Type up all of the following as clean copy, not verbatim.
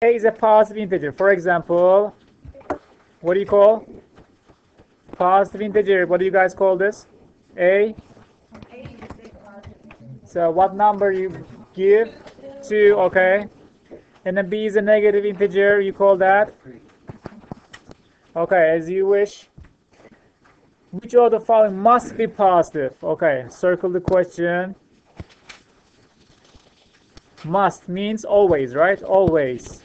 A is a positive integer. For example, what do you call positive integer? What do you guys call this? A. So what number you give? 2, okay. And then B is a negative integer. You call that? Okay, as you wish. Which of the following must be positive? Okay, circle the question. Must means always, right? Always.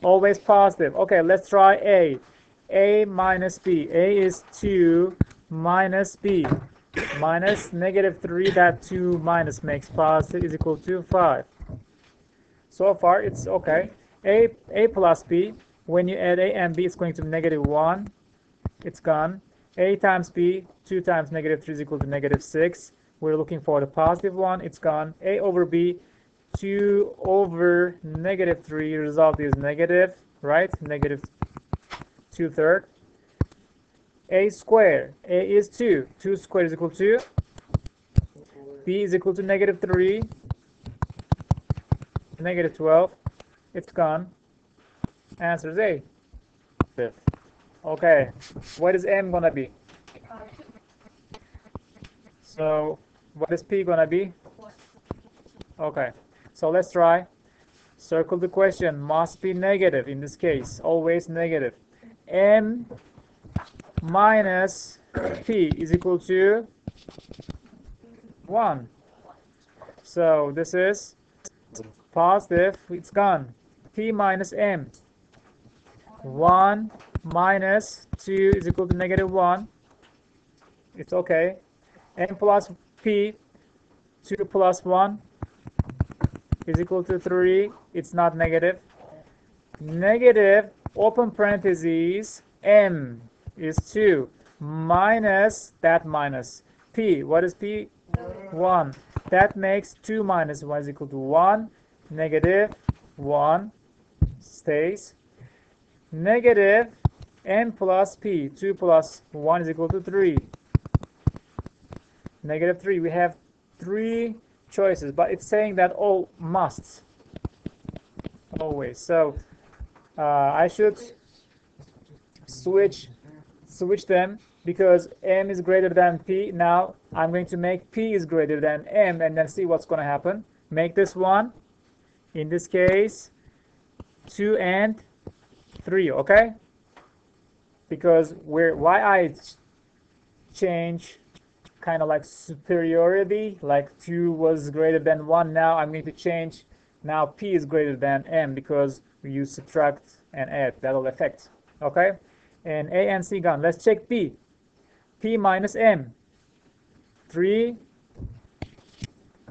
Always positive. Okay, let's try A. A minus B. A is 2 minus B. Minus negative 3. That 2 minus makes positive is equal to 5. So far, it's okay. A plus B. When you add A and B, it's going to be negative 1. It's gone. A times B, 2 times negative 3 is equal to negative 6. We're looking for the positive one. It's gone. A over B, 2 over negative 3. Result is negative, right? Negative 2/3. A squared. A is 2. 2 squared is equal to? B is equal to negative 3. Negative 12. It's gone. Answer is A. Okay. What is M gonna be? So what is P gonna be? Okay. So let's try. Circle the question. Must be negative in this case. Always negative. M minus P is equal to 1. So this is positive. It's gone. P minus M. 1 minus 2 is equal to negative 1. It's okay. M plus P, 2 plus 1 is equal to 3. It's not negative. Negative, open parentheses, M is 2 minus that minus P. What is P? 1. That makes 2 minus 1 is equal to 1. Negative 1 stays. Negative M plus P. 2 plus 1 is equal to 3. Negative 3. We have 3 choices, but it's saying that all musts. Always. So I should switch them because M is greater than P. Now I'm going to make P is greater than M and then see what's going to happen. Make this one, in this case, 2 and 3, okay? Because why I change kind of like superiority, like 2 was greater than 1. Now I'm going to change. Now P is greater than M because you subtract and add. That'll affect. Okay? And A and C gone. Let's check P. P minus M. 3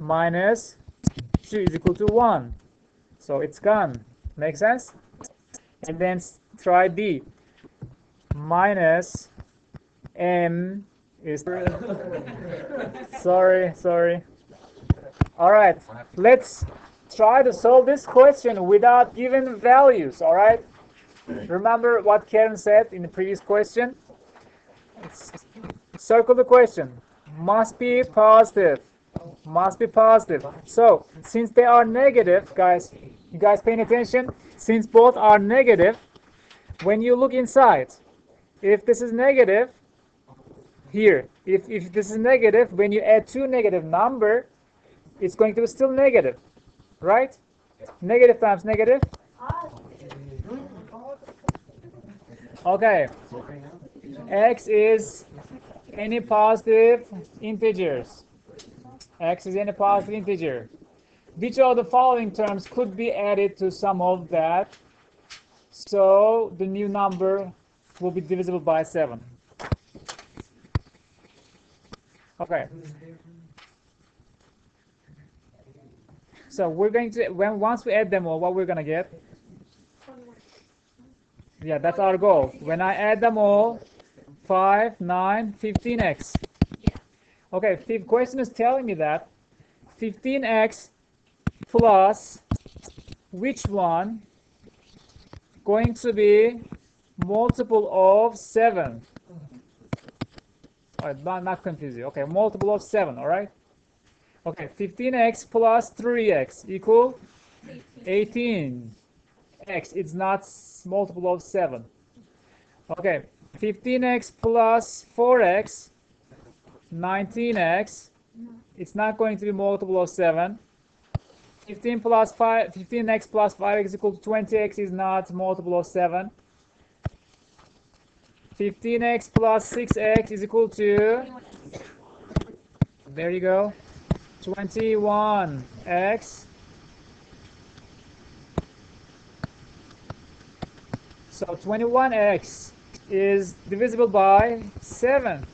minus 2 is equal to 1. So it's gone. Make sense? And then try D. Minus M is sorry. All right, let's try to solve this question without given values. All right, remember what Karen said in the previous question. Circle the question. Must be positive. Must be positive. So since they are negative, guys, you guys paying attention? Since both are negative, when you look inside, if this is negative here, if this is negative, when you add 2 negative number, it's going to be still negative, right? Negative times negative. Okay. X is any positive integers. X is any positive integer. Which of the following terms could be added to some of that? So the new number will be divisible by 7. Okay. So we're going to, once we add them all, what we're going to get? Yeah, that's our goal. When I add them all, 5, 9, 15x. Okay, the question is telling me that 15x plus which one going to be multiple of 7? All right, not confuse you. Okay, multiple of 7, all right? Okay, 15x plus 3x equal 18. x. It's not multiple of 7. Okay, 15x plus 4x, 19x. It's not going to be multiple of 7. 15x plus 5x is equal to 20x is not multiple of 7. 15x plus 6x is equal to, there you go, 21x. So 21x is divisible by 7.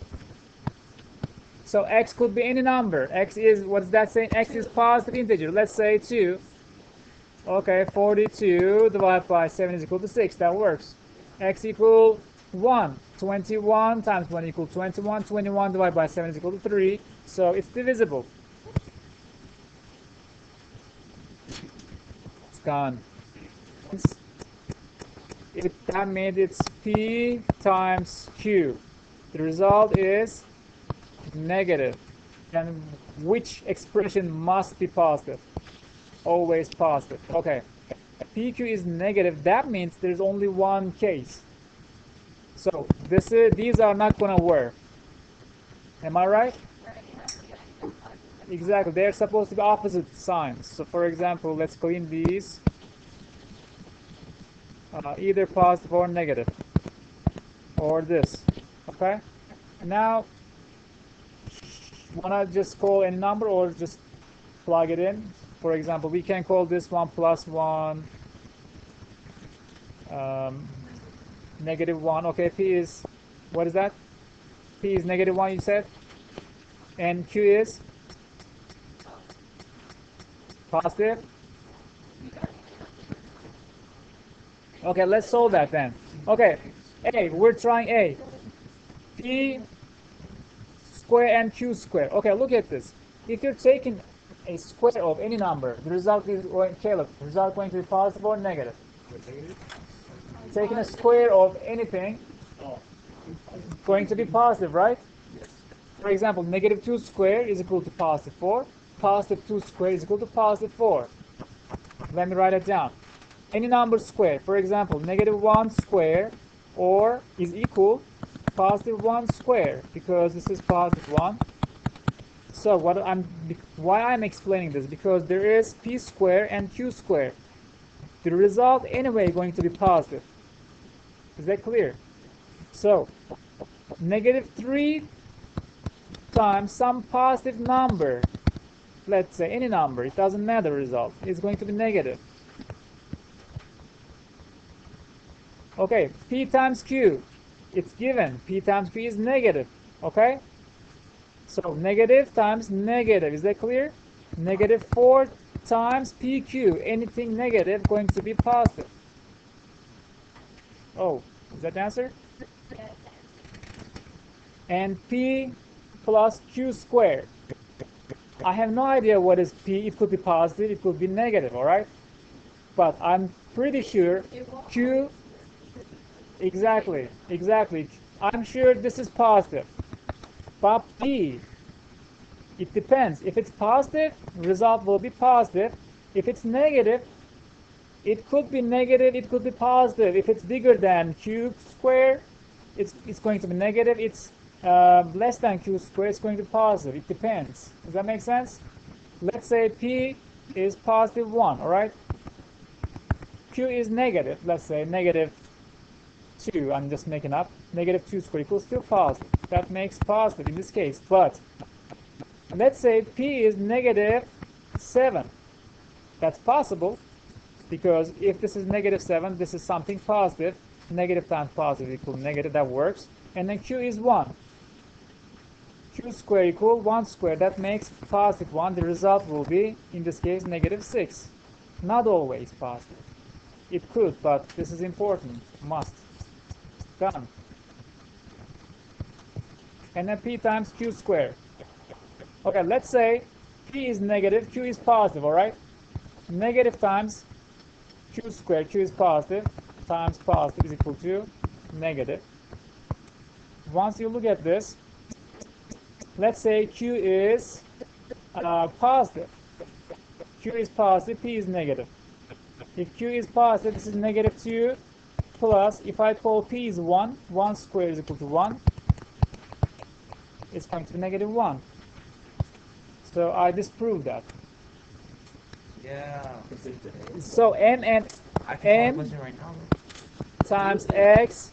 So x could be any number. X is, what's that saying? X is positive integer. Let's say 2. Okay, 42 divided by 7 is equal to 6. That works. X equal 1. 21 times 1 equal 21. 21 divided by 7 is equal to 3. So it's divisible. It's gone. That means it's P times Q. The result is negative. And which expression must be positive? Always positive. Okay. PQ is negative. That means there's only one case. So these are not going to work. Am I right? Exactly. They're supposed to be opposite signs. So for example, let's clean these. Either positive or negative. Or this. Okay? Now, wanna just call any number or just plug it in? For example, we can call this one plus 1, negative 1. Okay, P is, what is that? P is negative 1, you said? And Q is positive? Okay, let's solve that then. Okay, A, we're trying A. P square and Q square. Okay, look at this. If you're taking a square of any number, the result is going, Caleb, the result going to be positive or negative? Taking a square of anything, going to be positive, right? For example, negative 2 square is equal to positive 4. Positive 2 square is equal to positive 4. Let me write it down. Any number square, for example, negative 1 square or is equal positive 1 square, because this is positive 1. So why I'm explaining this, because there is P square and Q square. The result anyway going to be positive. Is that clear? So negative 3 times some positive number, let's say any number, it doesn't matter, result is going to be negative. Okay, P times Q, it's given. P times Q is negative. Okay? So negative times negative, is that clear? Negative 4 times PQ, anything negative going to be positive. Oh, is that the answer? And P plus Q squared. I have no idea what is P. It could be positive, it could be negative, all right? But I'm pretty sure Q, exactly. I'm sure this is positive. But P, it depends. If it's positive, result will be positive. If it's negative, it could be negative, it could be positive. If it's bigger than Q squared, it's going to be negative. It's less than Q squared, it's going to be positive. It depends. Does that make sense? Let's say P is positive 1, all right? Q is negative, let's say negative 2, I'm just making up. Negative 2 squared equals still positive. That makes positive in this case. But let's say P is negative 7. That's possible, because if this is negative 7, this is something positive. Negative times positive equals negative, that works. And then Q is 1. Q squared equals 1 squared, that makes positive 1. The result will be, in this case, negative 6. Not always positive. It could, but this is important. Must. Done. And then P times Q squared. Okay, let's say P is negative, Q is positive, all right? Negative times Q squared, Q is positive, times positive is equal to negative. Once you look at this, let's say Q is positive. Q is positive, P is negative. If q is positive, this is negative 2 plus, if I call p is 1, 1 squared is equal to 1, it's going to be negative 1. So I disprove that. Yeah. So m and m right now. times x,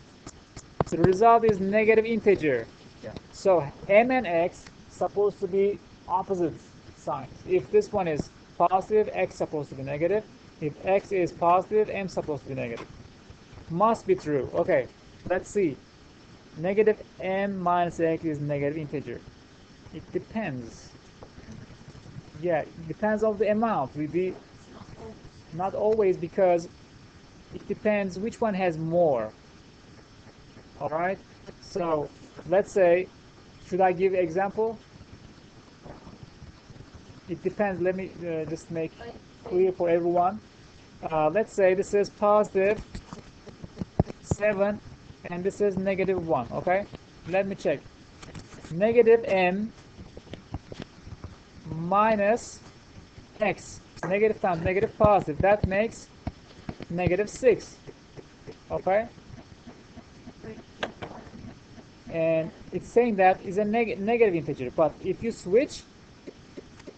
the result is negative integer. Yeah. So m and x supposed to be opposite signs. If this one is positive, x supposed to be negative. If x is positive, m supposed to be negative. Must be true. Okay, let's see. Negative m minus x is negative integer. It depends. Yeah, it depends on the amount. We be not always, because it depends which one has more. All right. So let's say, should I give example? It depends. Let me just make clear for everyone. Let's say this is positive 7 and this is negative 1. Okay. Let me check. Negative m minus x, negative times negative positive, that makes negative 6. Okay, and it's saying that is a negative integer. But if you switch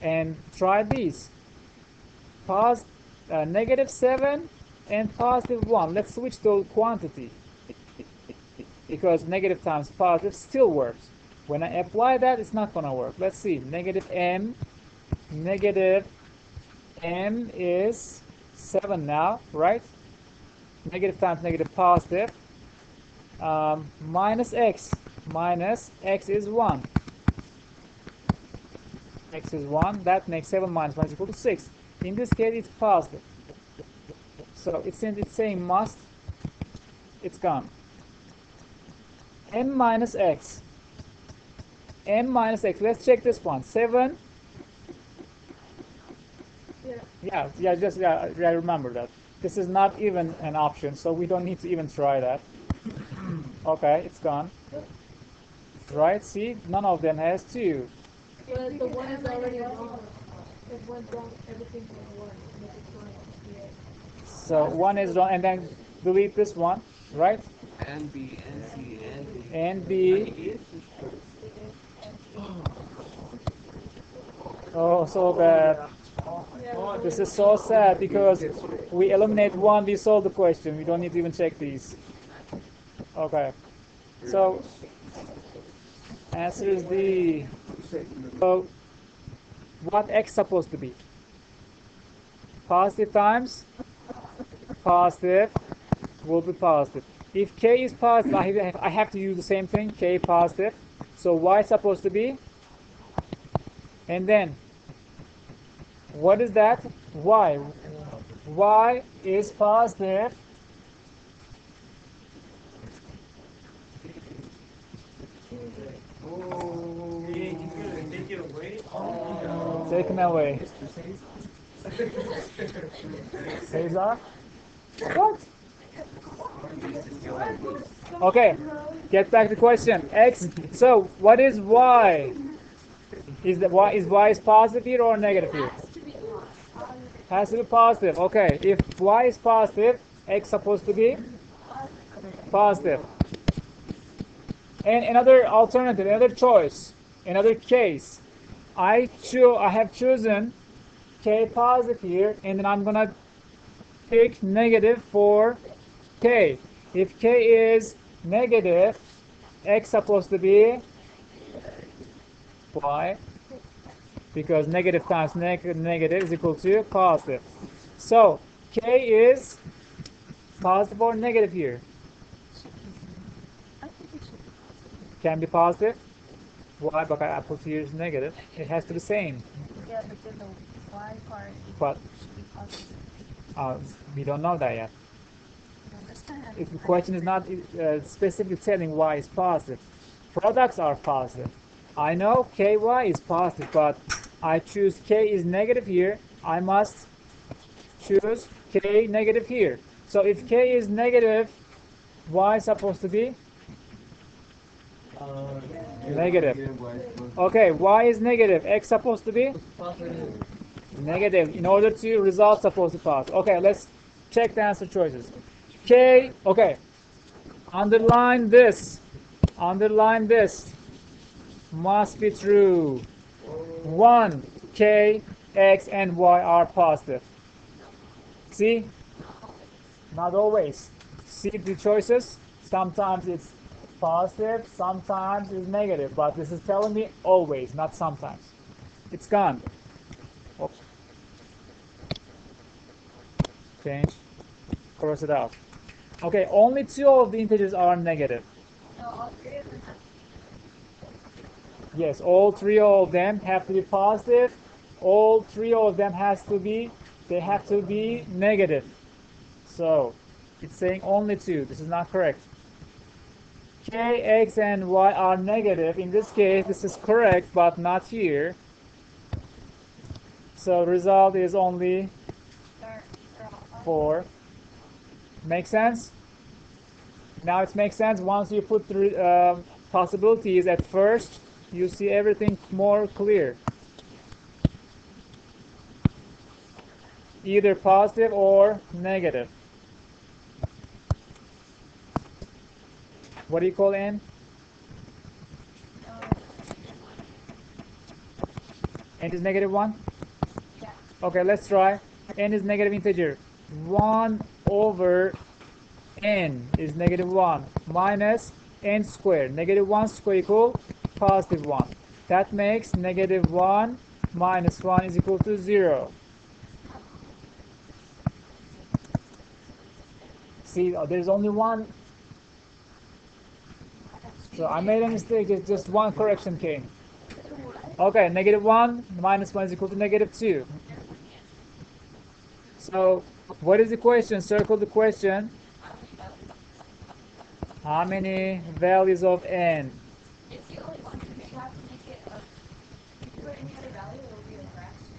and try these, negative 7 and positive 1, let's switch the quantity, because negative times positive still works. When I apply that, it's not gonna work. Let's see. Negative m is 7 now, right? Negative times negative positive, minus x is 1. X is 1. That makes 7 minus 1 is equal to 6. In this case, it's positive. So since it's saying must, it's gone. M minus x. Let's check this one. 7. Yeah, remember that. This is not even an option, so we don't need to even try that. Okay, it's gone. Right, see? None of them has 2. But the one is already wrong. If one's wrong, everything's wrong. So 1 is wrong, and then delete this one, right? And B, and C, and D. And B. Oh, so bad. This is so sad, because we eliminate 1, we solve the question. We don't need to even check these. Okay. So answer is D. So what x supposed to be? Positive times positive will be positive. If k is positive, I have to use the same thing, k positive. So y is supposed to be, and then what is that? Y. Y is positive. Taken away. Cesar? What? Okay, get back to the question. X. So what is y? Is y is positive here or negative here? Has to be positive. Okay, if y is positive, x supposed to be positive. And another alternative, another choice, another case, I have chosen k positive here, and then I'm gonna pick negative for k. If k is negative, x supposed to be y, because negative times negative is equal to positive. So k is positive or negative here? Can be positive. Why? Because I put here is negative. It has to be same. Yeah, but then the y part But should be positive. we don't know that yet. If the question is not specifically telling y is positive, products are positive. I know ky is positive, but I choose k is negative here. I must choose k negative here. So if k is negative, y is supposed to be negative. Okay, y is negative. X supposed to be negative. In order to result supposed to pass. Okay, let's Check the answer choices. K, okay. Underline this. Underline this. Must be true. 1, K, X, and Y are positive. See? Not always. See the choices? Sometimes it's positive, sometimes it's negative, but this is telling me always, not sometimes. It's gone. Oops. Change. Cross it out. Okay, only 2 of the integers are negative. Yes, all 3 of them have to be positive. All 3 of them they have to be negative. So it's saying only 2. This is not correct. K, X, and Y are negative. In this case, this is correct, but not here. So result is only 4. Make sense? Now it makes sense once you put the possibilities at first, you see everything more clear. Either positive or negative. What do you call n? N is negative 1? Yeah. Okay, let's try. N is negative integer. 1 over n is negative 1 minus n squared. Negative 1 squared equal positive 1. That makes negative 1 minus 1 is equal to 0. See, there's only one. So I made a mistake. It's just one correction came. Okay, negative 1 minus 1 is equal to negative 2. So what is the question? Circle the question. How many values of n? It's the only one. You have to make it if you put any other value, it will be a fraction.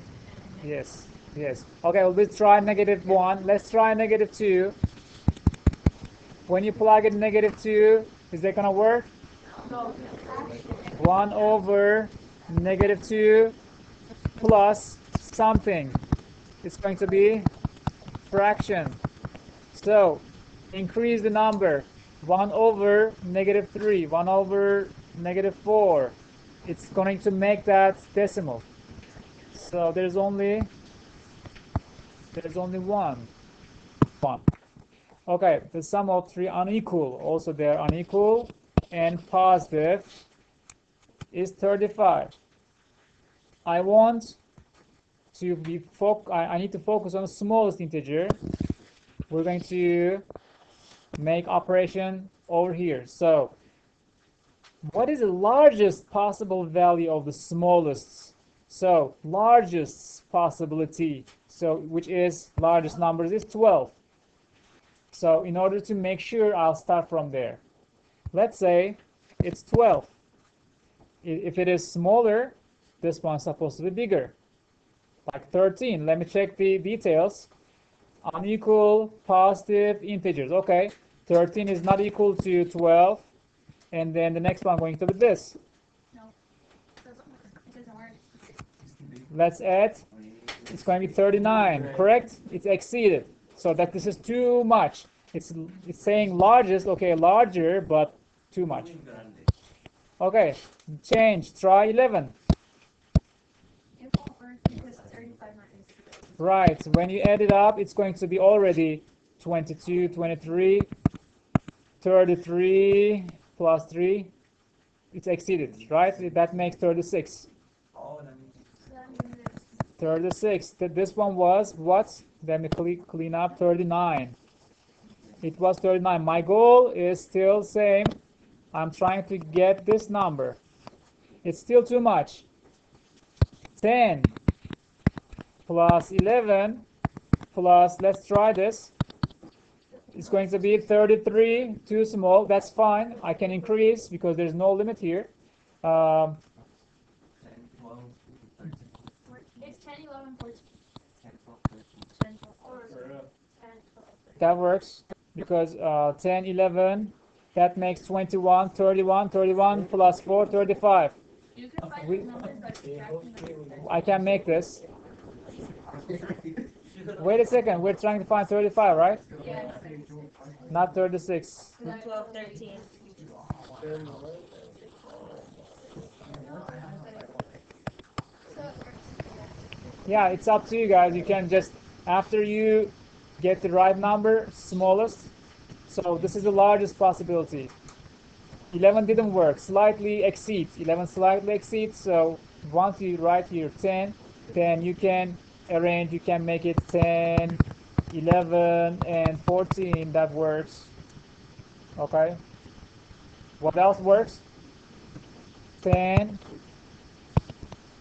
Yes, yes. Okay, well, let's try negative 1. Let's try negative 2. When you plug in negative 2, is that going to work? No. 1 over negative 2 plus something. It's going to be fraction. So increase the number. 1 over negative 3, 1 over negative 4. It's going to make that decimal. So there's only one. Okay, the sum of 3 unequal. Also they're unequal and positive is 35. I want to be I need to focus on the smallest integer. We're going to make operation over here. So what is the largest possible value of the smallest? So largest possibility, so which is largest numbers is 12. So in order to make sure, I'll start from there. Let's say it's 12. If it is smaller, this one's supposed to be bigger, like 13. Let me check the details. Unequal positive integers. Okay, 13 is not equal to 12, and then the next one going to be this. No. It doesn't work. Let's add. It's going to be 39. Correct? It's exceeded. So that this is too much. It's saying largest. Okay, larger, but too much. Okay, change. Try 11. It won't work because 35 minus 2. Right, when you add it up, it's going to be already 22, 23, 33 plus 3. It's exceeded, right? That makes 36. 36. This one was what? Let me clean up. 39. It was 39. My goal is still same. I'm trying to get this number. It's still too much. 10 plus 11 plus, let's try this. It's going to be 33, too small. That's fine. I can increase because there's no limit here. It's 10, 11, 14. 10, 12. That works because 10, 11, that makes 21, 31, 31 plus 4, 35. You can find the numbers by subtracting them. I can make this. Wait a second, we're trying to find 35, right? Yes. Not 36. Not 12, 13. So it works. Yeah, it's up to you guys. You can just, after you get the right number, smallest. So this is the largest possibility. 11 didn't work, slightly exceeds. 11 slightly exceeds, so once you write here 10, then you can arrange, you can make it 10, 11, and 14. That works. Okay. What else works? 10,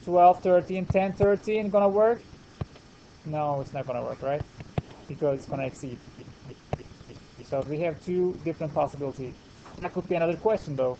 12, 13, 10, 13 gonna work? No, it's not gonna work, right? Because it's gonna exceed. So we have two different possibilities. That could be another question though.